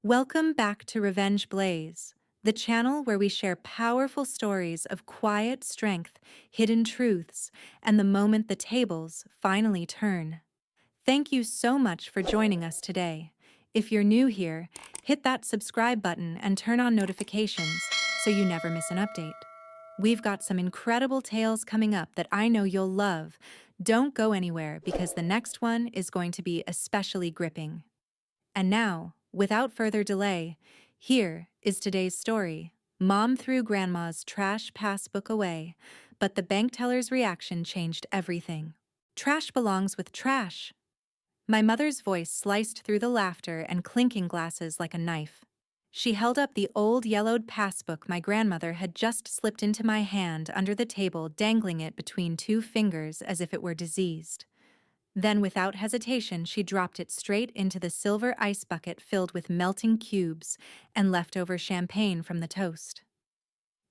Welcome back to Revenge Blaze, the channel where we share powerful stories of quiet strength, hidden truths, and the moment the tables finally turn. Thank you so much for joining us today. If you're new here, hit that subscribe button and turn on notifications so you never miss an update. We've got some incredible tales coming up that I know you'll love. Don't go anywhere because the next one is going to be especially gripping. And now, without further delay, here is today's story. Mom threw Grandma's trash passbook away, but the bank teller's reaction changed everything. Trash belongs with trash. My mother's voice sliced through the laughter and clinking glasses like a knife. She held up the old yellowed passbook my grandmother had just slipped into my hand under the table, dangling it between two fingers as if it were diseased. Then, without hesitation, she dropped it straight into the silver ice bucket filled with melting cubes and leftover champagne from the toast.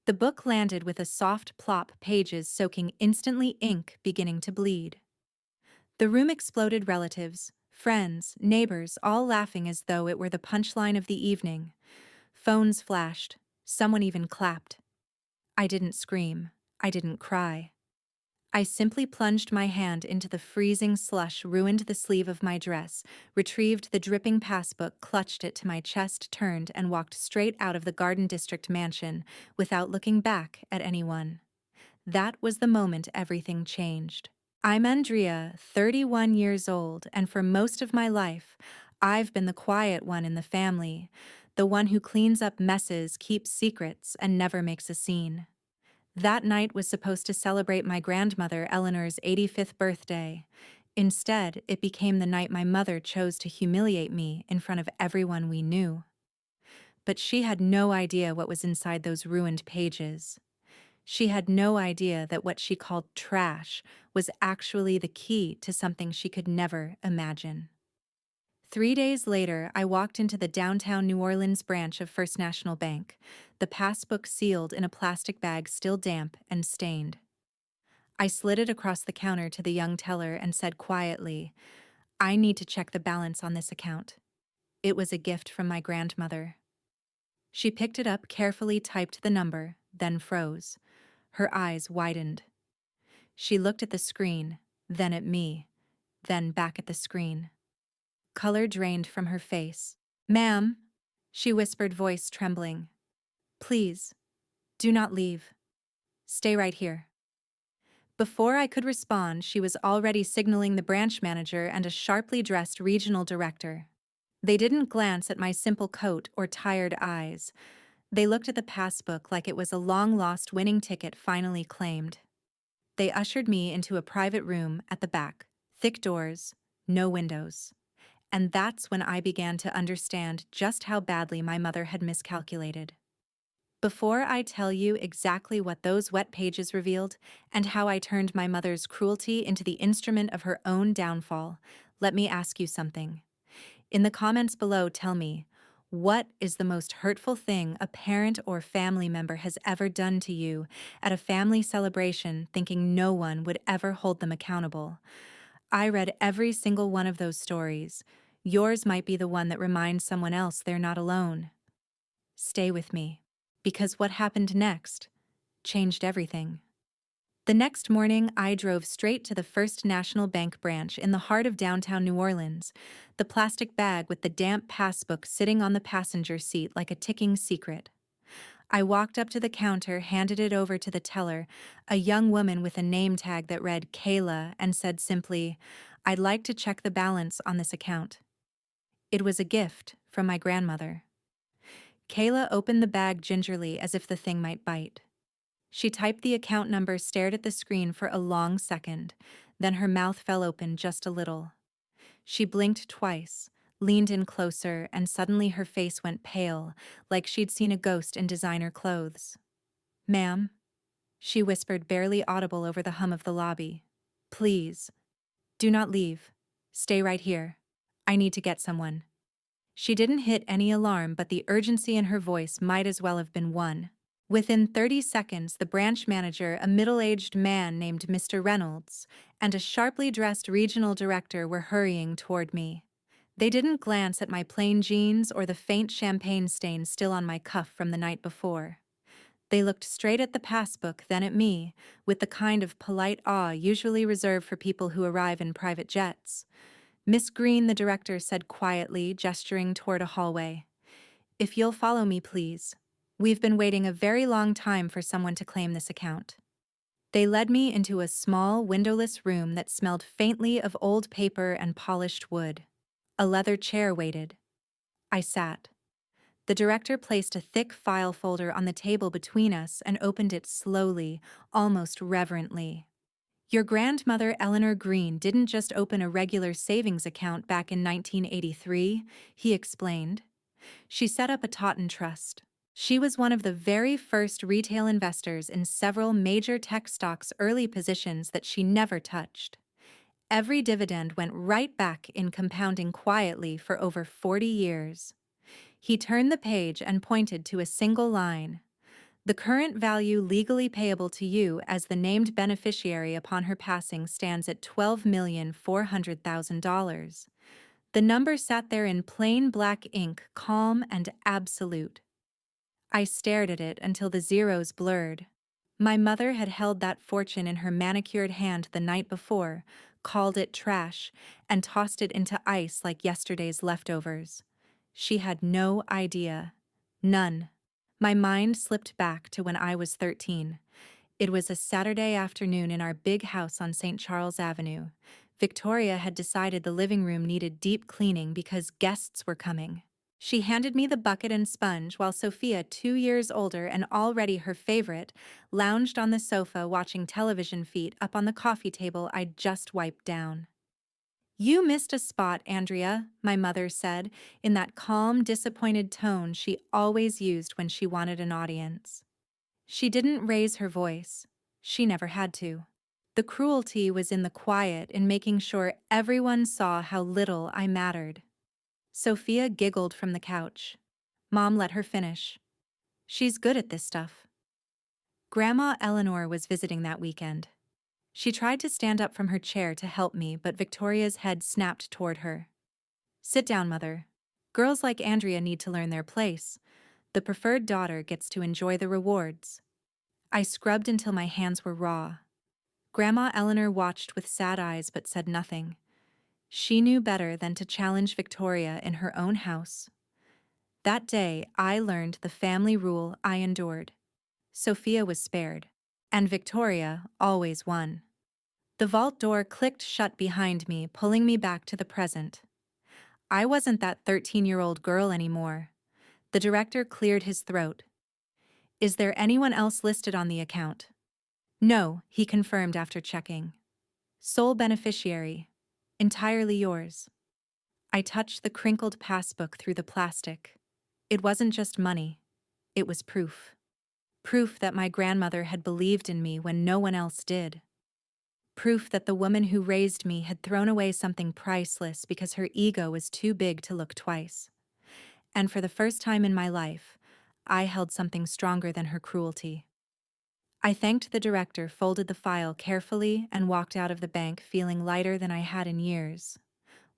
The book landed with a soft plop, pages soaking instantly, ink beginning to bleed. The room exploded, relatives, friends, neighbors, all laughing as though it were the punchline of the evening. Phones flashed. Someone even clapped. I didn't scream. I didn't cry. I simply plunged my hand into the freezing slush, ruined the sleeve of my dress, retrieved the dripping passbook, clutched it to my chest, turned, and walked straight out of the Garden District mansion without looking back at anyone. That was the moment everything changed. I'm Andrea, 31 years old, and for most of my life, I've been the quiet one in the family, the one who cleans up messes, keeps secrets, and never makes a scene. That night was supposed to celebrate my grandmother Eleanor's 85th birthday. Instead, it became the night my mother chose to humiliate me in front of everyone we knew. But she had no idea what was inside those ruined pages. She had no idea that what she called trash was actually the key to something she could never imagine. 3 days later, I walked into the downtown New Orleans branch of First National Bank, the passbook sealed in a plastic bag still damp and stained. I slid it across the counter to the young teller and said quietly, "I need to check the balance on this account." It was a gift from my grandmother. She picked it up, carefully typed the number, then froze. Her eyes widened. She looked at the screen, then at me, then back at the screen. Color drained from her face. "Ma'am," she whispered, voice trembling. "Please, do not leave. Stay right here." Before I could respond, she was already signaling the branch manager and a sharply dressed regional director. They didn't glance at my simple coat or tired eyes. They looked at the passbook like it was a long-lost winning ticket finally claimed. They ushered me into a private room at the back, thick doors, no windows. And that's when I began to understand just how badly my mother had miscalculated. Before I tell you exactly what those wet pages revealed and how I turned my mother's cruelty into the instrument of her own downfall, let me ask you something. In the comments below, tell me, what is the most hurtful thing a parent or family member has ever done to you at a family celebration, thinking no one would ever hold them accountable? I read every single one of those stories. Yours might be the one that reminds someone else they're not alone. Stay with me, because what happened next changed everything. The next morning, I drove straight to the First National Bank branch in the heart of downtown New Orleans, the plastic bag with the damp passbook sitting on the passenger seat like a ticking secret. I walked up to the counter, handed it over to the teller, a young woman with a name tag that read Kayla, and said simply, "I'd like to check the balance on this account." It was a gift from my grandmother. Kayla opened the bag gingerly as if the thing might bite. She typed the account number, stared at the screen for a long second, then her mouth fell open just a little. She blinked twice, leaned in closer, and suddenly her face went pale, like she'd seen a ghost in designer clothes. "Ma'am," she whispered, barely audible over the hum of the lobby. "Please, do not leave. Stay right here. I need to get someone." She didn't hit any alarm, but the urgency in her voice might as well have been one. Within 30 seconds, the branch manager, a middle-aged man named Mr. Reynolds, and a sharply dressed regional director were hurrying toward me. They didn't glance at my plain jeans or the faint champagne stain still on my cuff from the night before. They looked straight at the passbook, then at me, with the kind of polite awe usually reserved for people who arrive in private jets. Miss Green, the director, said quietly, gesturing toward a hallway. "If you'll follow me, please. We've been waiting a very long time for someone to claim this account." They led me into a small, windowless room that smelled faintly of old paper and polished wood. A leather chair waited. I sat. The director placed a thick file folder on the table between us and opened it slowly, almost reverently. "Your grandmother, Eleanor Green, didn't just open a regular savings account back in 1983, he explained. She set up a Totten Trust. She was one of the very first retail investors in several major tech stocks' early positions that she never touched. Every dividend went right back in compounding quietly for over 40 years. He turned the page and pointed to a single line. "The current value legally payable to you as the named beneficiary upon her passing stands at $12,400,000. The number sat there in plain black ink, calm and absolute. I stared at it until the zeros blurred. My mother had held that fortune in her manicured hand the night before, called it trash, and tossed it into ice like yesterday's leftovers. She had no idea. None. My mind slipped back to when I was 13. It was a Saturday afternoon in our big house on St. Charles Avenue. Victoria had decided the living room needed deep cleaning because guests were coming. She handed me the bucket and sponge while Sophia, 2 years older and already her favorite, lounged on the sofa watching television feet up on the coffee table I'd just wiped down. "You missed a spot, Andrea," my mother said, in that calm, disappointed tone she always used when she wanted an audience. She didn't raise her voice. She never had to. The cruelty was in the quiet, in making sure everyone saw how little I mattered. Sophia giggled from the couch. Mom let her finish. "She's good at this stuff." Grandma Eleanor was visiting that weekend. She tried to stand up from her chair to help me, but Victoria's head snapped toward her. "Sit down, Mother. Girls like Andrea need to learn their place. The preferred daughter gets to enjoy the rewards." I scrubbed until my hands were raw. Grandma Eleanor watched with sad eyes but said nothing. She knew better than to challenge Victoria in her own house. That day, I learned the family rule I endured. Sophia was spared, and Victoria always won. The vault door clicked shut behind me, pulling me back to the present. I wasn't that 13-year-old girl anymore. The director cleared his throat. "Is there anyone else listed on the account?" "No," he confirmed after checking. "Sole beneficiary. Entirely yours." I touched the crinkled passbook through the plastic. It wasn't just money. It was proof. Proof that my grandmother had believed in me when no one else did. Proof that the woman who raised me had thrown away something priceless because her ego was too big to look twice. And for the first time in my life, I held something stronger than her cruelty. I thanked the director, folded the file carefully, and walked out of the bank feeling lighter than I had in years.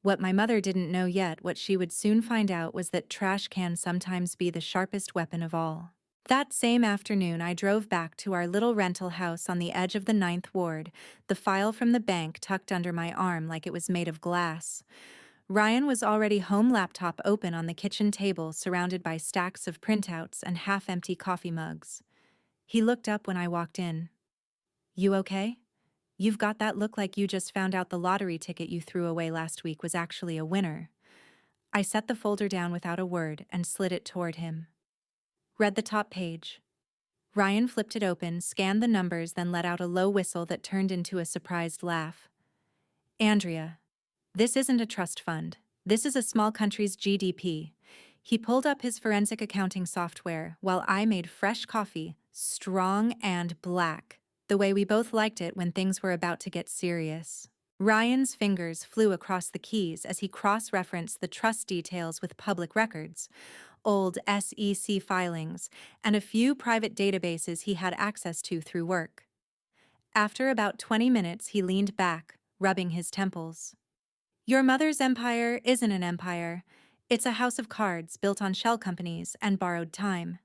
What my mother didn't know yet, what she would soon find out, was that trash can sometimes be the sharpest weapon of all. That same afternoon, I drove back to our little rental house on the edge of the 9th Ward, the file from the bank tucked under my arm like it was made of glass. Ryan was already home, laptop open on the kitchen table, surrounded by stacks of printouts and half-empty coffee mugs. He looked up when I walked in. "You okay? You've got that look like you just found out the lottery ticket you threw away last week was actually a winner." I set the folder down without a word and slid it toward him. Read the top page. Ryan flipped it open, scanned the numbers, then let out a low whistle that turned into a surprised laugh. "Andrea, this isn't a trust fund. This is a small country's GDP." He pulled up his forensic accounting software while I made fresh coffee, strong and black, the way we both liked it when things were about to get serious. Ryan's fingers flew across the keys as he cross-referenced the trust details with public records, old SEC filings, and a few private databases he had access to through work. After about 20 minutes, he leaned back, rubbing his temples. Your mother's empire isn't an empire. It's a house of cards built on shell companies and borrowed time.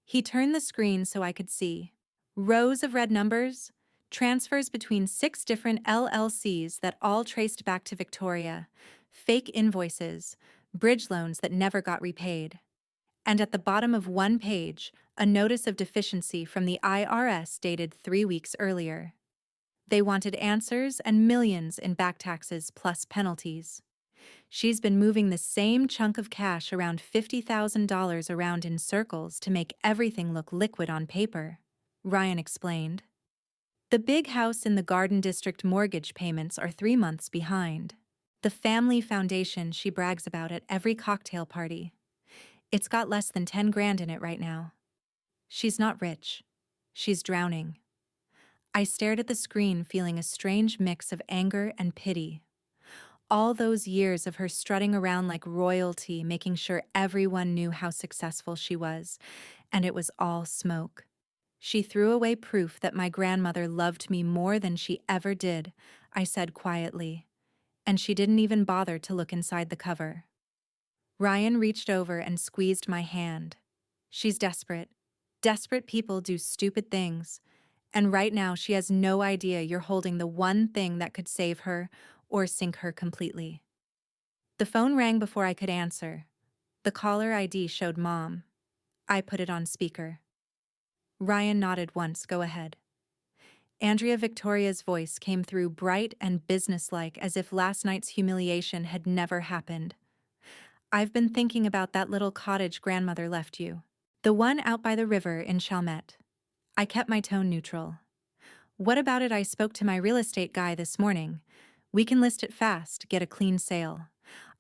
He turned the screen so I could see. Rows of red numbers, transfers between 6 different LLCs that all traced back to Victoria, fake invoices, bridge loans that never got repaid. And at the bottom of one page, a notice of deficiency from the IRS dated 3 weeks earlier. They wanted answers and millions in back taxes plus penalties. She's been moving the same chunk of cash around $50,000 around in circles to make everything look liquid on paper, Ryan explained. The big house in the Garden District mortgage payments are 3 months behind. The family foundation she brags about at every cocktail party. It's got less than 10 grand in it right now. She's not rich. She's drowning. I stared at the screen feeling a strange mix of anger and pity. All those years of her strutting around like royalty, making sure everyone knew how successful she was, and it was all smoke. She threw away proof that my grandmother loved me more than she ever did, I said quietly, and she didn't even bother to look inside the cover. Ryan reached over and squeezed my hand. She's desperate. Desperate people do stupid things, and right now she has no idea you're holding the one thing that could save her or sink her completely. The phone rang before I could answer. The caller ID showed Mom. I put it on speaker. Ryan nodded once. Go ahead. Andrea Victoria's voice came through bright and businesslike as if last night's humiliation had never happened. I've been thinking about that little cottage grandmother left you. The one out by the river in Chalmette. I kept my tone neutral. What about it? I spoke to my real estate guy this morning. We can list it fast, get a clean sale.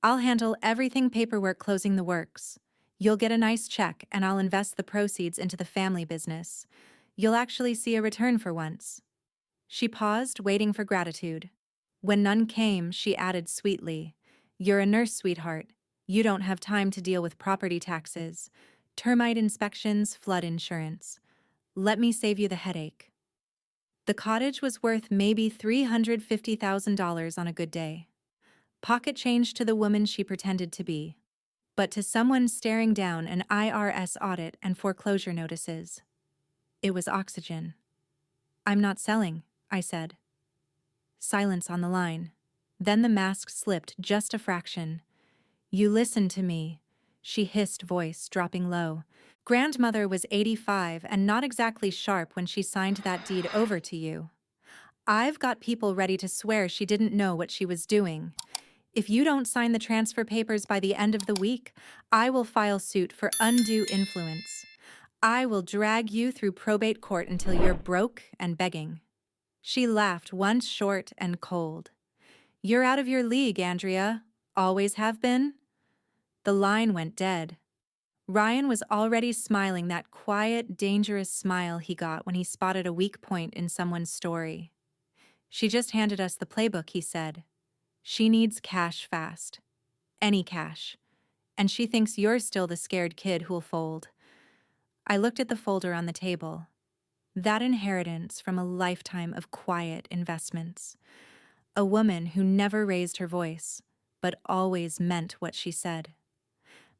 I'll handle everything paperwork closing the works. You'll get a nice check and I'll invest the proceeds into the family business. You'll actually see a return for once. She paused, waiting for gratitude. When none came, she added sweetly, You're a nurse, sweetheart. You don't have time to deal with property taxes, termite inspections, flood insurance. Let me save you the headache. The cottage was worth maybe $350,000 on a good day. Pocket change to the woman she pretended to be. But to someone staring down an IRS audit and foreclosure notices, it was oxygen. I'm not selling, I said. Silence on the line. Then the mask slipped just a fraction. You listen to me, she hissed, voice dropping low. Grandmother was 85 and not exactly sharp when she signed that deed over to you. I've got people ready to swear she didn't know what she was doing. If you don't sign the transfer papers by the end of the week, I will file suit for undue influence. I will drag you through probate court until you're broke and begging. She laughed once, short and cold. You're out of your league, Andrea. Always have been? The line went dead. Ryan was already smiling, that quiet, dangerous smile he got when he spotted a weak point in someone's story. She just handed us the playbook, he said. She needs cash fast. Any cash. And she thinks you're still the scared kid who'll fold. I looked at the folder on the table. That inheritance from a lifetime of quiet investments. A woman who never raised her voice, but always meant what she said.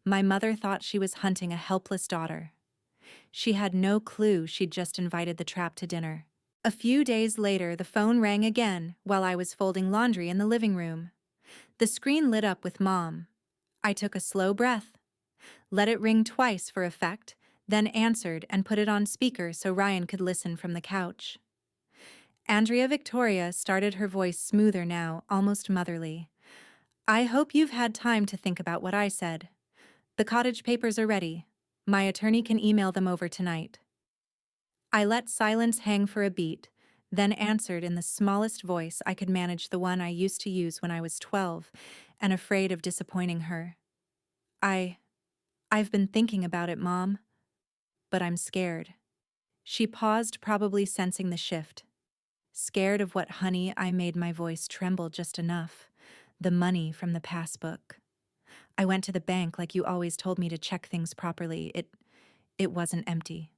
My mother thought she was hunting a helpless daughter. She had no clue she'd just invited the trap to dinner. A few days later, the phone rang again while I was folding laundry in the living room. The screen lit up with Mom. I took a slow breath, let it ring twice for effect, then answered and put it on speaker so Ryan could listen from the couch. Andrea Victoria started, her voice smoother now, almost motherly. I hope you've had time to think about what I said. The cottage papers are ready. My attorney can email them over tonight. I let silence hang for a beat, then answered in the smallest voice I could manage, the one I used to use when I was 12 and afraid of disappointing her. I've been thinking about it, Mom. But I'm scared. She paused, probably sensing the shift. Scared of what, honey? I made my voice tremble just enough. The money from the passbook. I went to the bank like you always told me to check things properly. It wasn't empty.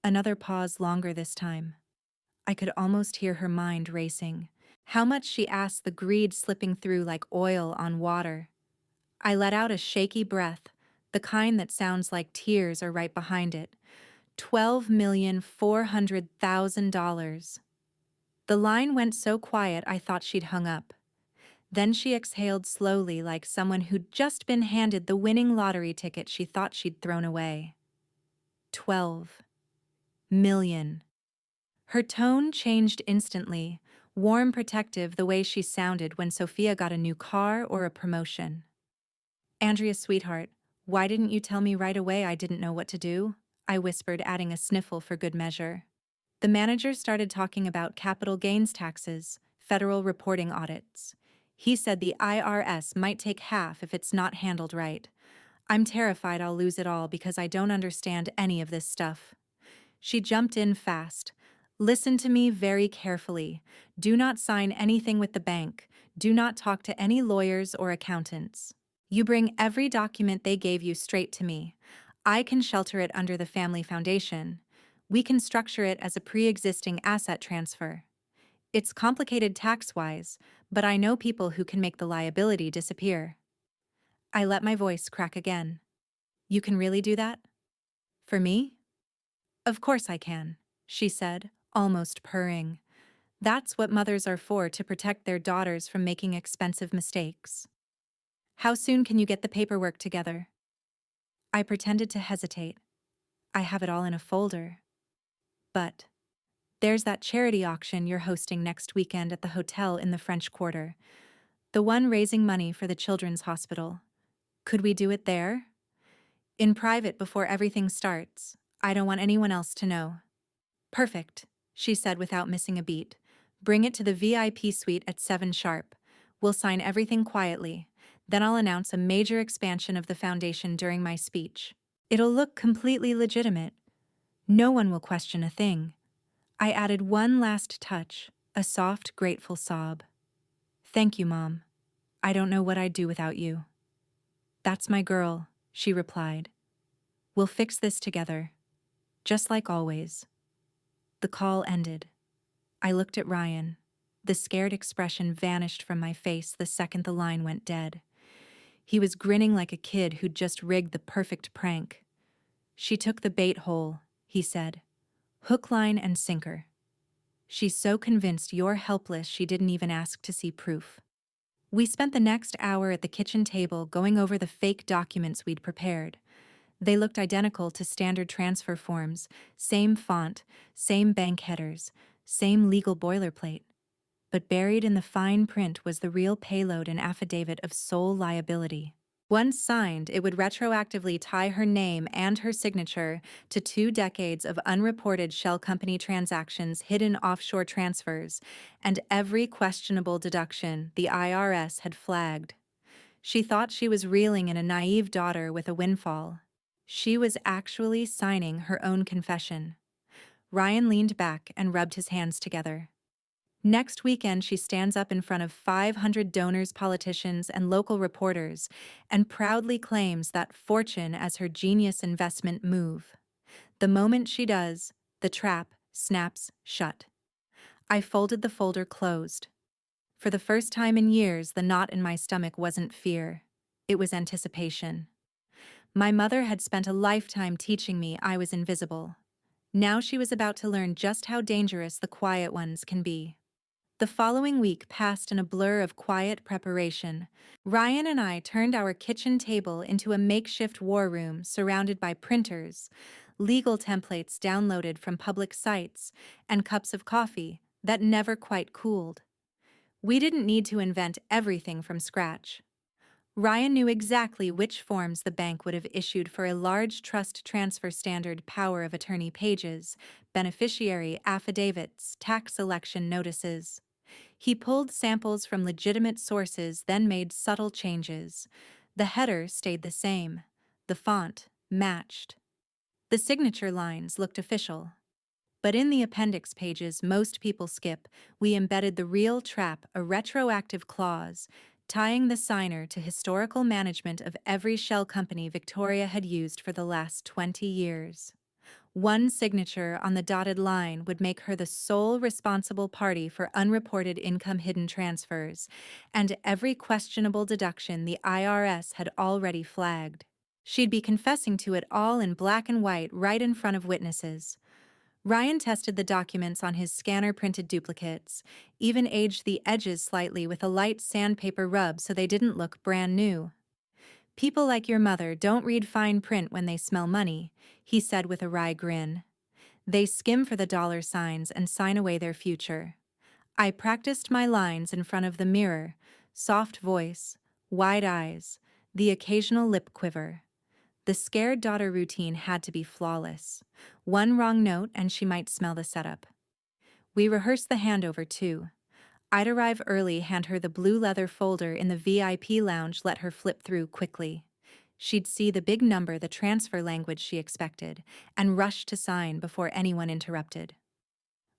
Another pause, longer this time. I could almost hear her mind racing. How much, she asked, the greed slipping through like oil on water. I let out a shaky breath, the kind that sounds like tears are right behind it. $12,400,000. The line went so quiet I thought she'd hung up. Then she exhaled slowly like someone who'd just been handed the winning lottery ticket she thought she'd thrown away. 12 million. Her tone changed instantly, warm, protective, the way she sounded when Sophia got a new car or a promotion. Andrea, sweetheart, why didn't you tell me right away? I didn't know what to do, I whispered, adding a sniffle for good measure. The manager started talking about capital gains taxes, federal reporting audits. He said the IRS might take half if it's not handled right. I'm terrified I'll lose it all because I don't understand any of this stuff. She jumped in fast. Listen to me very carefully. Do not sign anything with the bank. Do not talk to any lawyers or accountants. You bring every document they gave you straight to me. I can shelter it under the family foundation. We can structure it as a pre-existing asset transfer. It's complicated tax-wise, but I know people who can make the liability disappear. I let my voice crack again. You can really do that? For me? Of course I can, she said, almost purring. That's what mothers are for, to protect their daughters from making expensive mistakes. How soon can you get the paperwork together? I pretended to hesitate. I have it all in a folder. But there's that charity auction you're hosting next weekend at the hotel in the French Quarter. The one raising money for the children's hospital. Could we do it there? In private before everything starts. I don't want anyone else to know. Perfect, she said without missing a beat. Bring it to the VIP suite at 7 sharp. We'll sign everything quietly. Then I'll announce a major expansion of the foundation during my speech. It'll look completely legitimate. No one will question a thing. I added one last touch, a soft, grateful sob. Thank you, Mom. I don't know what I'd do without you. That's my girl, she replied. We'll fix this together. Just like always. The call ended. I looked at Ryan. The scared expression vanished from my face the second the line went dead. He was grinning like a kid who'd just rigged the perfect prank. She took the bait whole, he said. Hook, line, and sinker. She's so convinced you're helpless she didn't even ask to see proof. We spent the next hour at the kitchen table going over the fake documents we'd prepared. They looked identical to standard transfer forms, same font, same bank headers, same legal boilerplate. But buried in the fine print was the real payload, an affidavit of sole liability. Once signed, it would retroactively tie her name and her signature to 2 decades of unreported shell company transactions, hidden offshore transfers, and every questionable deduction the IRS had flagged. She thought she was reeling in a naive daughter with a windfall. She was actually signing her own confession. Ryan leaned back and rubbed his hands together. Next weekend, she stands up in front of 500 donors, politicians, and local reporters and proudly claims that fortune as her genius investment move. The moment she does, the trap snaps shut. I folded the folder closed. For the first time in years, the knot in my stomach wasn't fear. It was anticipation. My mother had spent a lifetime teaching me I was invisible. Now she was about to learn just how dangerous the quiet ones can be. The following week passed in a blur of quiet preparation. Ryan and I turned our kitchen table into a makeshift war room surrounded by printers, legal templates downloaded from public sites, and cups of coffee that never quite cooled. We didn't need to invent everything from scratch. Ryan knew exactly which forms the bank would have issued for a large trust transfer, standard power of attorney pages, beneficiary affidavits, tax election notices. He pulled samples from legitimate sources, then made subtle changes. The header stayed the same. The font matched. The signature lines looked official. But in the appendix pages most people skip, we embedded the real trap, a retroactive clause, tying the signer to historical management of every shell company Victoria had used for the last 20 years. One signature on the dotted line would make her the sole responsible party for unreported income hidden transfers, and every questionable deduction the IRS had already flagged. She'd be confessing to it all in black and white right in front of witnesses. Ryan tested the documents on his scanner-printed duplicates, even aged the edges slightly with a light sandpaper rub so they didn't look brand new. "People like your mother don't read fine print when they smell money," he said with a wry grin. "They skim for the dollar signs and sign away their future." I practiced my lines in front of the mirror, soft voice, wide eyes, the occasional lip quiver. The scared daughter routine had to be flawless. One wrong note and she might smell the setup. We rehearsed the handover too. I'd arrive early, hand her the blue leather folder in the VIP lounge, let her flip through quickly. She'd see the big number, the transfer language she expected, and rush to sign before anyone interrupted.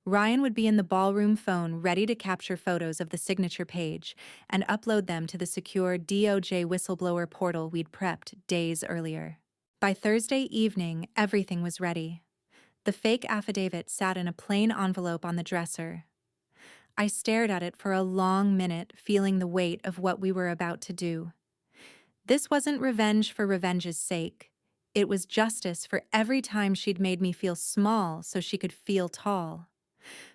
Ryan would be in the ballroom phone ready to capture photos of the signature page and upload them to the secure DOJ whistleblower portal we'd prepped days earlier. By Thursday evening, everything was ready. The fake affidavit sat in a plain envelope on the dresser. I stared at it for a long minute, feeling the weight of what we were about to do. This wasn't revenge for revenge's sake. It was justice for every time she'd made me feel small so she could feel tall.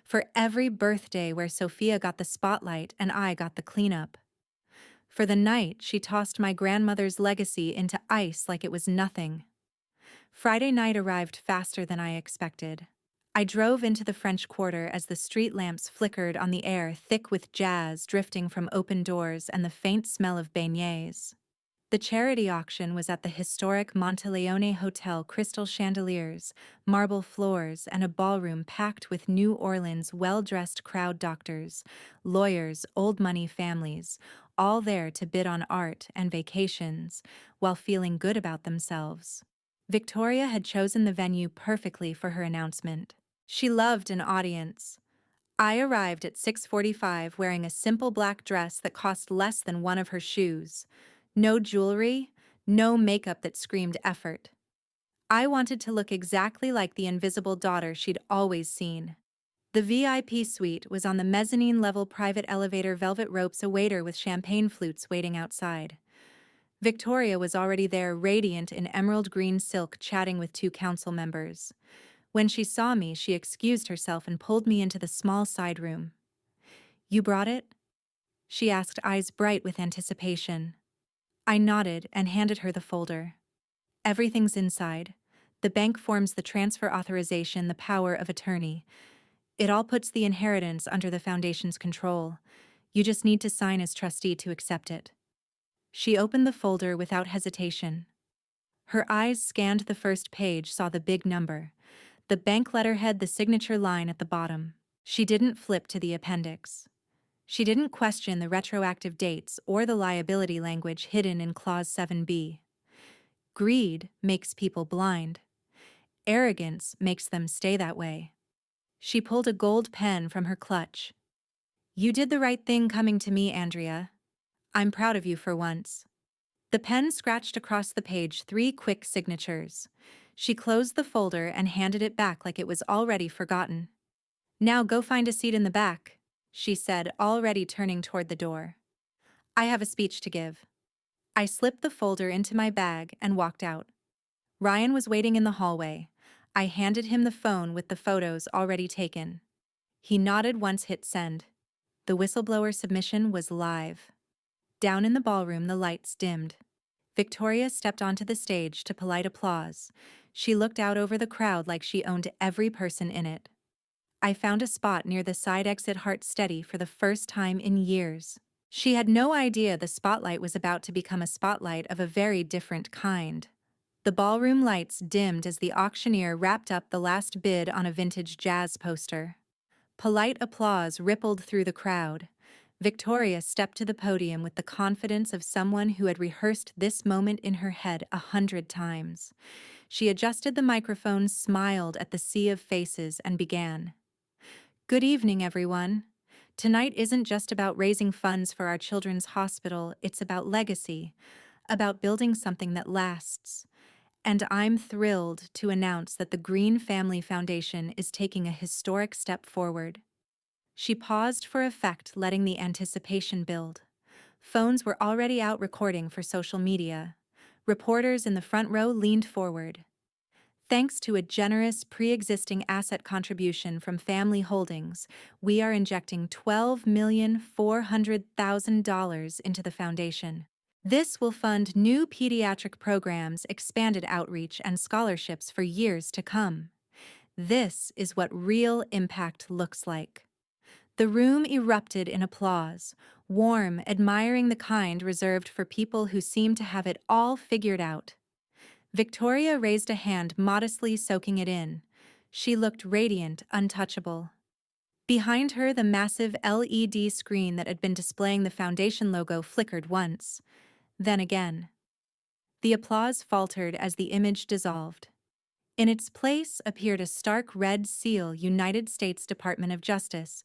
For every birthday where Sophia got the spotlight and I got the cleanup. For the night she tossed my grandmother's legacy into ice like it was nothing. Friday night arrived faster than I expected. I drove into the French Quarter as the street lamps flickered on the air, thick with jazz drifting from open doors and the faint smell of beignets. The charity auction was at the historic Monteleone Hotel, crystal chandeliers, marble floors, and a ballroom packed with New Orleans' well-dressed crowd, doctors, lawyers, old money families, all there to bid on art and vacations while feeling good about themselves. Victoria had chosen the venue perfectly for her announcement. She loved an audience. I arrived at 6:45 wearing a simple black dress that cost less than one of her shoes. No jewelry, no makeup that screamed effort. I wanted to look exactly like the invisible daughter she'd always seen. The VIP suite was on the mezzanine-level private elevator, velvet ropes, a waiter with champagne flutes waiting outside. Victoria was already there, radiant in emerald green silk, chatting with two council members. When she saw me, she excused herself and pulled me into the small side room. "You brought it?" she asked, eyes bright with anticipation. I nodded and handed her the folder. "Everything's inside. The bank forms, the transfer authorization, the power of attorney. It all puts the inheritance under the foundation's control. You just need to sign as trustee to accept it." She opened the folder without hesitation. Her eyes scanned the first page, saw the big number, the bank letterhead, the signature line at the bottom. She didn't flip to the appendix. She didn't question the retroactive dates or the liability language hidden in Clause 7B. Greed makes people blind. Arrogance makes them stay that way. She pulled a gold pen from her clutch. "You did the right thing coming to me, Andrea. I'm proud of you for once." The pen scratched across the page 3 quick signatures. She closed the folder and handed it back like it was already forgotten. "Now go find a seat in the back," she said, already turning toward the door. "I have a speech to give." I slipped the folder into my bag and walked out. Ryan was waiting in the hallway. I handed him the phone with the photos already taken. He nodded once hit send. The whistleblower submission was live. Down in the ballroom, the lights dimmed. Victoria stepped onto the stage to polite applause. She looked out over the crowd like she owned every person in it. I found a spot near the side exit, heart steady for the first time in years. She had no idea the spotlight was about to become a spotlight of a very different kind. The ballroom lights dimmed as the auctioneer wrapped up the last bid on a vintage jazz poster. Polite applause rippled through the crowd. Victoria stepped to the podium with the confidence of someone who had rehearsed this moment in her head 100 times. She adjusted the microphone, smiled at the sea of faces, and began. "Good evening, everyone. Tonight isn't just about raising funds for our children's hospital, it's about legacy, about building something that lasts. And I'm thrilled to announce that the Green Family Foundation is taking a historic step forward. She paused for effect, letting the anticipation build. Phones were already out recording for social media. Reporters in the front row leaned forward. Thanks to a generous pre-existing asset contribution from family holdings, we are injecting $12,400,000 into the foundation. This will fund new pediatric programs, expanded outreach, and scholarships for years to come. This is what real impact looks like. The room erupted in applause, warm, admiring the kind reserved for people who seem to have it all figured out. Victoria raised a hand, modestly soaking it in. She looked radiant, untouchable. Behind her, the massive LED screen that had been displaying the foundation logo flickered once, then again. The applause faltered as the image dissolved. In its place appeared a stark red seal, United States Department of Justice.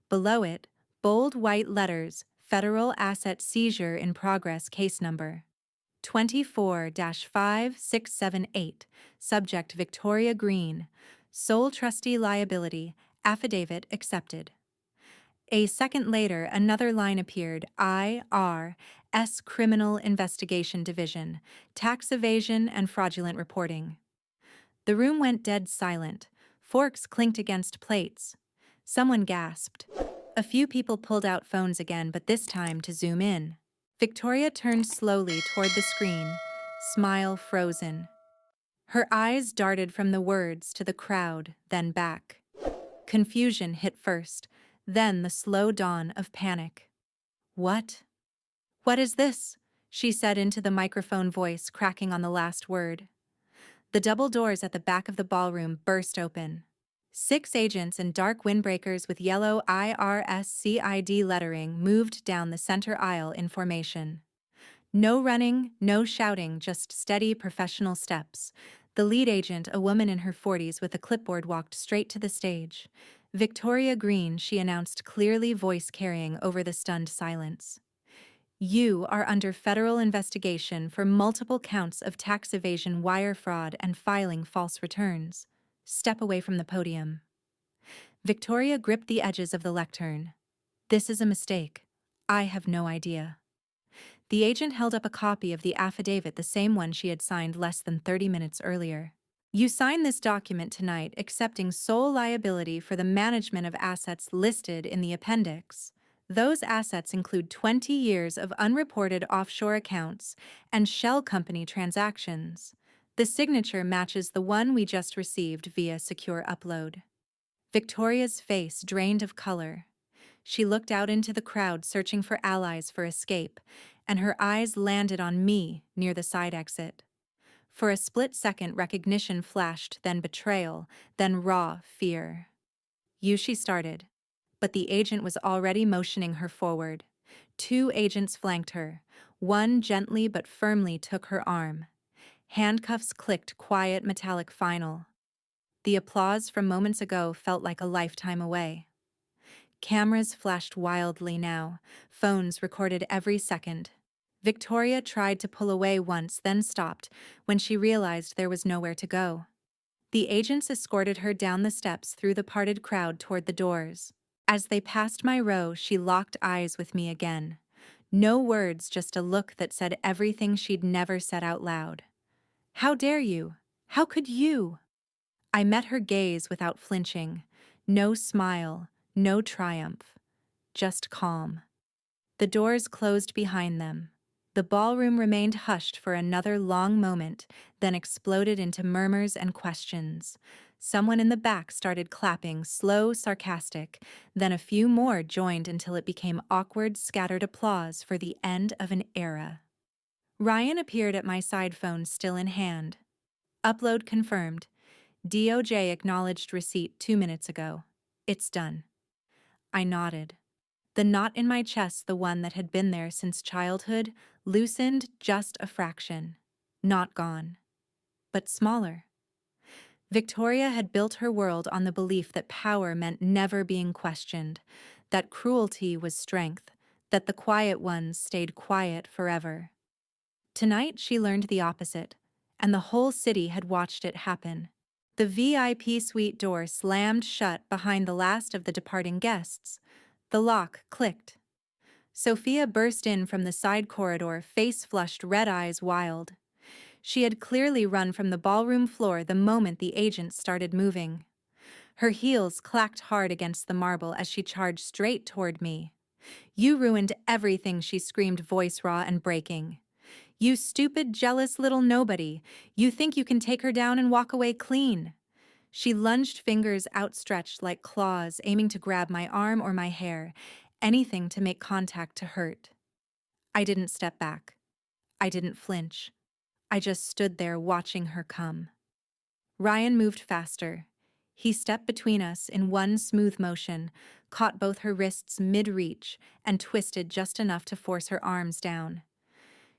Below it, bold white letters, Federal Asset Seizure in Progress Case Number 24-5678, Subject Victoria Green, Sole Trustee Liability, Affidavit Accepted. A second later, another line appeared, IRS Criminal Investigation Division, Tax Evasion and Fraudulent Reporting. The room went dead silent. Forks clinked against plates. Someone gasped. A few people pulled out phones again, but this time to zoom in. Victoria turned slowly toward the screen, smile frozen. Her eyes darted from the words to the crowd, then back. Confusion hit first, then the slow dawn of panic. What? What is this? She said into the microphone, voice cracking on the last word. The double doors at the back of the ballroom burst open. 6 agents in dark windbreakers with yellow IRSCID lettering moved down the center aisle in formation. No running, no shouting, just steady professional steps. The lead agent, a woman in her 40s with a clipboard, walked straight to the stage. Victoria Green, she announced clearly, voice carrying over the stunned silence. You are under federal investigation for multiple counts of tax evasion, wire fraud, and filing false returns. Step away from the podium. Victoria gripped the edges of the lectern. This is a mistake. I have no idea. The agent held up a copy of the affidavit, the same one she had signed less than 30 minutes earlier. You sign this document tonight, accepting sole liability for the management of assets listed in the appendix. Those assets include 20 years of unreported offshore accounts and shell company transactions. The signature matches the one we just received via secure upload. Victoria's face drained of color. She looked out into the crowd, searching for allies for escape, and her eyes landed on me near the side exit. For a split second, recognition flashed, then betrayal, then raw fear. You, she started, but the agent was already motioning her forward. 2 agents flanked her. One gently but firmly took her arm. Handcuffs clicked, quiet, metallic, final. The applause from moments ago felt like a lifetime away. Cameras flashed wildly now. Phones recorded every second. Victoria tried to pull away once, then stopped when she realized there was nowhere to go. The agents escorted her down the steps through the parted crowd toward the doors. As they passed my row, she locked eyes with me again. No words, just a look that said everything she'd never said out loud. How dare you? How could you? I met her gaze without flinching. No smile, no triumph, just calm. The doors closed behind them. The ballroom remained hushed for another long moment, then exploded into murmurs and questions. Someone in the back started clapping, slow, sarcastic, then a few more joined until it became awkward, scattered applause for the end of an era. Ryan appeared at my side phone, still in hand. Upload confirmed. DOJ acknowledged receipt 2 minutes ago. It's done. I nodded. The knot in my chest, the one that had been there since childhood, loosened just a fraction. Not gone, but smaller. Victoria had built her world on the belief that power meant never being questioned, that cruelty was strength, that the quiet ones stayed quiet forever. Tonight she learned the opposite. and the whole city had watched it happen. The VIP suite door slammed shut behind the last of the departing guests. The lock clicked. Sophia burst in from the side corridor, face flushed, red eyes wild. She had clearly run from the ballroom floor the moment the agent started moving. Her heels clacked hard against the marble as she charged straight toward me. "You ruined everything," she screamed, voice raw and breaking. "You stupid, jealous little nobody. You think you can take her down and walk away clean." She lunged, fingers outstretched like claws, aiming to grab my arm or my hair, anything to make contact to hurt. I didn't step back. I didn't flinch. I just stood there watching her come. Ryan moved faster. He stepped between us in one smooth motion, caught both her wrists mid-reach, and twisted just enough to force her arms down.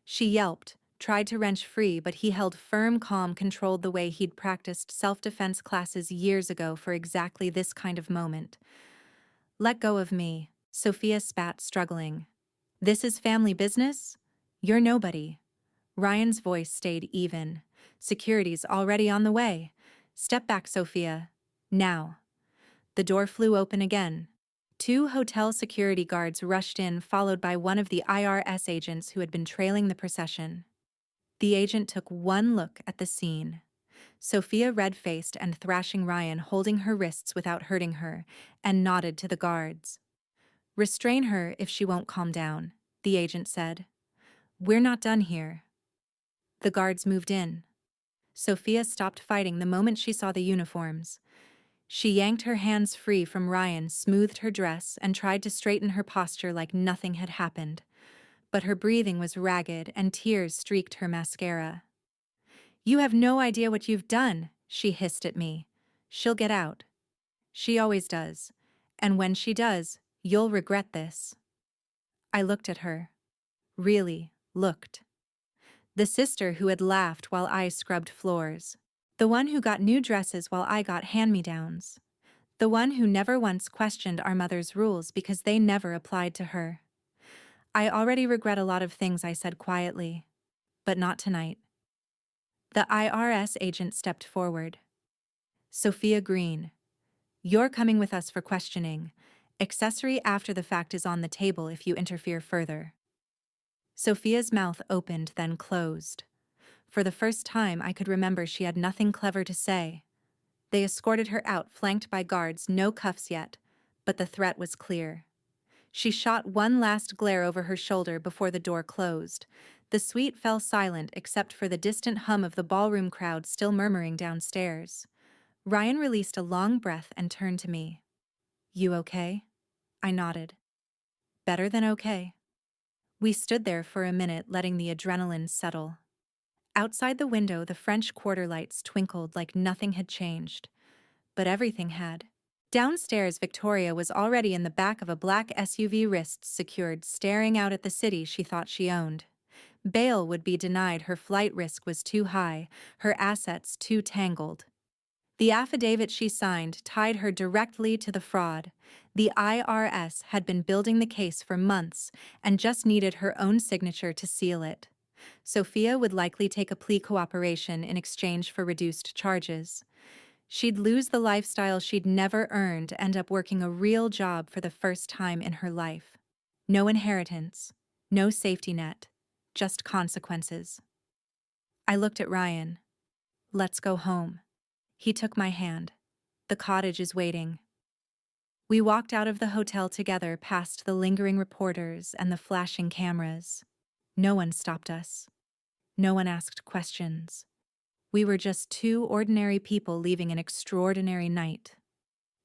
She yelped, tried to wrench free, but he held firm, calm, controlled the way he'd practiced self-defense classes years ago for exactly this kind of moment. "Let go of me," Sophia spat, struggling. "This is family business? You're nobody." Ryan's voice stayed even. "Security's already on the way. Step back, Sophia. Now." The door flew open again. 2 hotel security guards rushed in, followed by one of the IRS agents who had been trailing the procession. The agent took one look at the scene. Sophia, red-faced and thrashing Ryan, holding her wrists without hurting her, and nodded to the guards. "Restrain her if she won't calm down," the agent said. "We're not done here." The guards moved in. Sophia stopped fighting the moment she saw the uniforms. She yanked her hands free from Ryan, smoothed her dress, and tried to straighten her posture like nothing had happened. But her breathing was ragged and tears streaked her mascara. "You have no idea what you've done," she hissed at me. "She'll get out. She always does. And when she does, you'll regret this." I looked at her. Really looked. The sister who had laughed while I scrubbed floors. The one who got new dresses while I got hand-me-downs. The one who never once questioned our mother's rules because they never applied to her. "I already regret a lot of things," I said quietly. "But not tonight." The IRS agent stepped forward. "Sophia Green, you're coming with us for questioning. Accessory after the fact is on the table if you interfere further." Sophia's mouth opened, then closed. For the first time I could remember, she had nothing clever to say. They escorted her out, flanked by guards, no cuffs yet, but the threat was clear. She shot one last glare over her shoulder before the door closed. The suite fell silent except for the distant hum of the ballroom crowd still murmuring downstairs. Ryan released a long breath and turned to me. "You okay?" I nodded. "Better than okay." We stood there for a minute, letting the adrenaline settle. Outside the window, the French Quarter lights twinkled like nothing had changed. But everything had. Downstairs, Victoria was already in the back of a black SUV, wrists secured, staring out at the city she thought she owned. Bail would be denied. Her flight risk was too high, her assets too tangled. The affidavit she signed tied her directly to the fraud. The IRS had been building the case for months and just needed her own signature to seal it. Sophia would likely take a plea cooperation in exchange for reduced charges. She'd lose the lifestyle she'd never earned, end up working a real job for the first time in her life. No inheritance, no safety net, just consequences. I looked at Ryan. "Let's go home." He took my hand. "The cottage is waiting." We walked out of the hotel together, past the lingering reporters and the flashing cameras. No one stopped us. No one asked questions. We were just 2 ordinary people leaving an extraordinary night.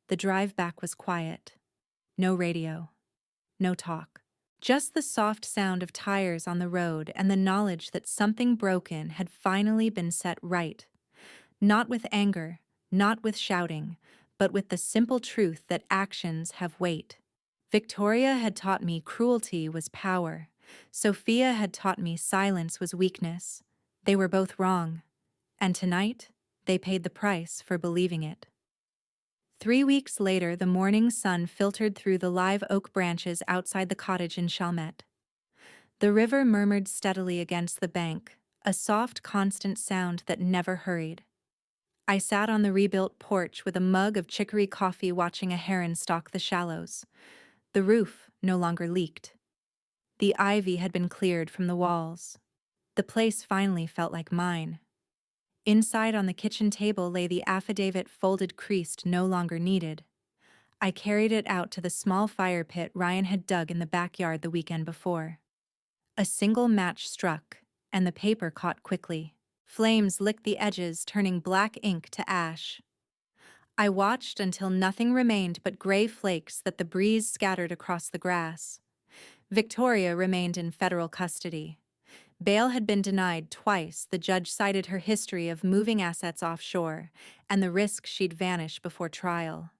The drive back was quiet. No radio. No talk. Just the soft sound of tires on the road and the knowledge that something broken had finally been set right. Not with anger, not with shouting, but with the simple truth that actions have weight. Victoria had taught me cruelty was power. Sophia had taught me silence was weakness. They were both wrong. And tonight, they paid the price for believing it. 3 weeks later, the morning sun filtered through the live oak branches outside the cottage in Chalmette. The river murmured steadily against the bank, a soft, constant sound that never hurried. I sat on the rebuilt porch with a mug of chicory coffee watching a heron stalk the shallows. The roof no longer leaked. The ivy had been cleared from the walls. The place finally felt like mine. Inside on the kitchen table lay the affidavit folded creased no longer needed. I carried it out to the small fire pit Ryan had dug in the backyard the weekend before. A single match struck, and the paper caught quickly. Flames licked the edges, turning black ink to ash. I watched until nothing remained but gray flakes that the breeze scattered across the grass. Victoria remained in federal custody. Bail had been denied twice. The judge cited her history of moving assets offshore and the risk she'd vanish before trial.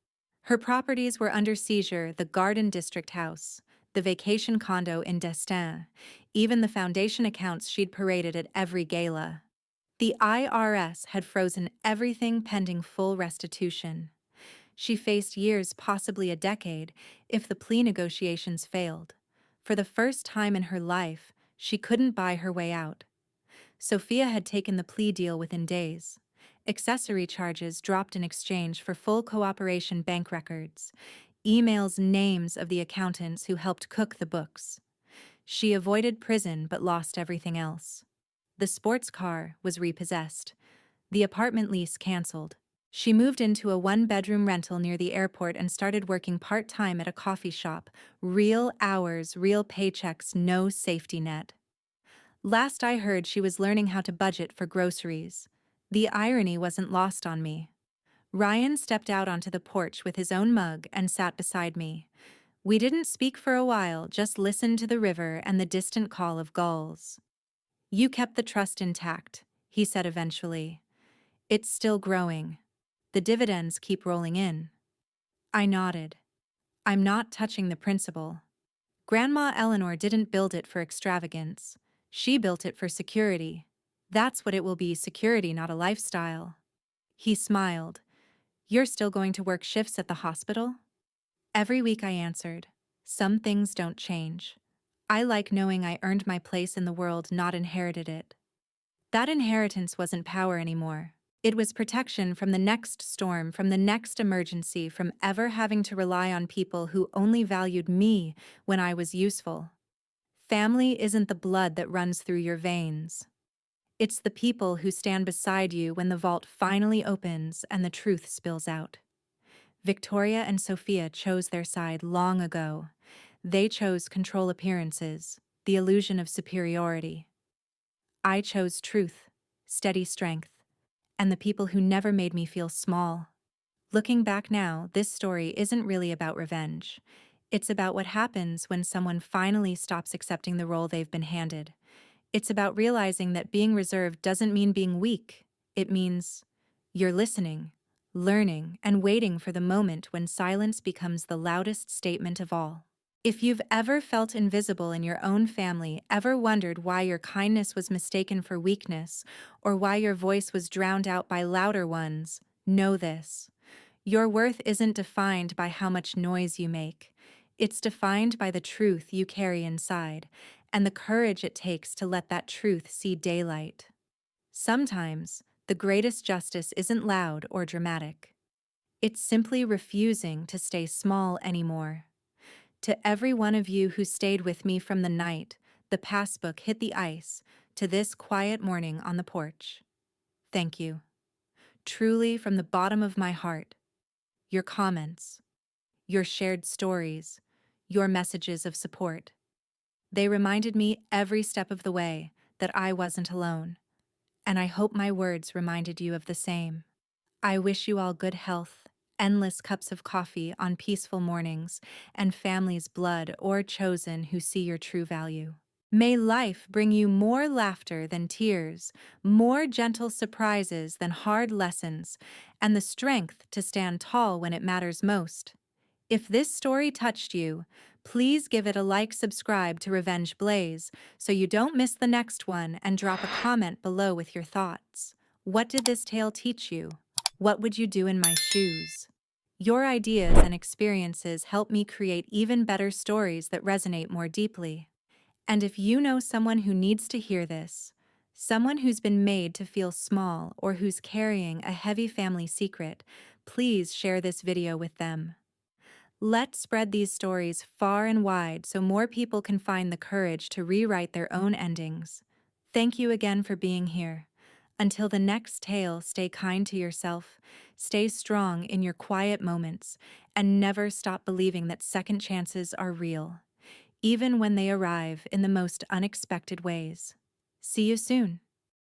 Her properties were under seizure: the Garden District house, the vacation condo in Destin, even the foundation accounts she'd paraded at every gala. The IRS had frozen everything pending full restitution. She faced years, possibly a decade, if the plea negotiations failed. For the first time in her life, she couldn't buy her way out. Sophia had taken the plea deal within days. Accessory charges dropped in exchange for full cooperation: bank records, emails, names of the accountants who helped cook the books. She avoided prison but lost everything else. The sports car was repossessed. The apartment lease canceled. She moved into a one-bedroom rental near the airport and started working part-time at a coffee shop. Real hours, real paychecks, no safety net. Last I heard, she was learning how to budget for groceries. The irony wasn't lost on me. Ryan stepped out onto the porch with his own mug and sat beside me. We didn't speak for a while, just listened to the river and the distant call of gulls. "You kept the trust intact," he said eventually. "It's still growing. The dividends keep rolling in." I nodded. "I'm not touching the principal. Grandma Eleanor didn't build it for extravagance. She built it for security. That's what it will be: security, not a lifestyle." He smiled. "You're still going to work shifts at the hospital?" "Every week," I answered. "Some things don't change. I like knowing I earned my place in the world, not inherited it." That inheritance wasn't power anymore. It was protection from the next storm, from the next emergency, from ever having to rely on people who only valued me when I was useful. Family isn't the blood that runs through your veins. It's the people who stand beside you when the vault finally opens and the truth spills out. Victoria and Sophia chose their side long ago. They chose control appearances, the illusion of superiority. I chose truth, steady strength, and the people who never made me feel small. Looking back now, this story isn't really about revenge. It's about what happens when someone finally stops accepting the role they've been handed. It's about realizing that being reserved doesn't mean being weak. It means you're listening, learning, and waiting for the moment when silence becomes the loudest statement of all. If you've ever felt invisible in your own family, ever wondered why your kindness was mistaken for weakness, or why your voice was drowned out by louder ones, know this: your worth isn't defined by how much noise you make. It's defined by the truth you carry inside, and the courage it takes to let that truth see daylight. Sometimes, the greatest justice isn't loud or dramatic. It's simply refusing to stay small anymore. To every one of you who stayed with me from the night the passbook hit the ice to this quiet morning on the porch, thank you. Truly, from the bottom of my heart. Your comments, your shared stories, your messages of support. They reminded me every step of the way that I wasn't alone, and I hope my words reminded you of the same. I wish you all good health, endless cups of coffee on peaceful mornings, and families blood or chosen who see your true value. May life bring you more laughter than tears, more gentle surprises than hard lessons, and the strength to stand tall when it matters most. If this story touched you, please give it a like, subscribe to Revenge Blaze so you don't miss the next one, and drop a comment below with your thoughts. What did this tale teach you? What would you do in my shoes? Your ideas and experiences help me create even better stories that resonate more deeply. And if you know someone who needs to hear this, Someone who's been made to feel small or who's carrying a heavy family secret, please share this video with them. Let's spread these stories far and wide so more people can find the courage to rewrite their own endings. Thank you again for being here. Until the next tale, stay kind to yourself, stay strong in your quiet moments, and never stop believing that second chances are real, even when they arrive in the most unexpected ways. See you soon.